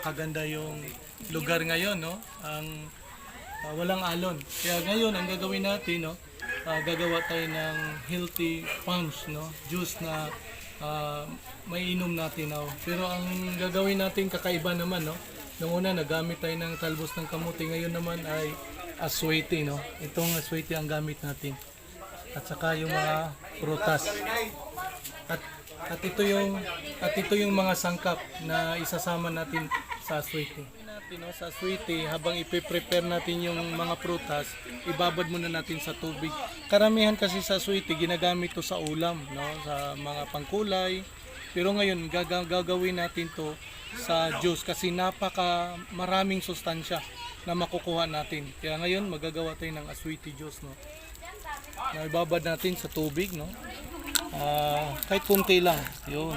napakaganda yung lugar ngayon, no? Ang walang alon. Kaya ngayon ang gagawin natin, no? Gagawa tayo ng healthy punch, no? Juice na maiinom natin, no? Pero ang gagawin natin kakaiba naman, no? Nung una nagamit tayo ng talbos ng kamuti, ngayon naman ay Atsuete, no? Itong Atsuete ang gamit natin. At saka yung mga prutas. At ito yung mga sangkap na isasama natin sa Atsuete. Sa Atsuete, habang ipe-prepare natin yung mga prutas, ibabad muna natin sa tubig. Karamihan kasi sa Atsuete ginagamit to sa ulam, no? Sa mga pangkulay. Pero ngayon gagawin natin to sa juice kasi napaka maraming sustansya na makukuha natin. Kaya ngayon magagawa tayo ng Atsuete juice, no? Na ibabad natin sa tubig, no? Kahit kunti lang, yun.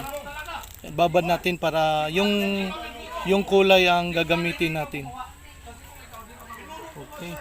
Ibabad natin para yung kulay ang gagamitin natin. Okay.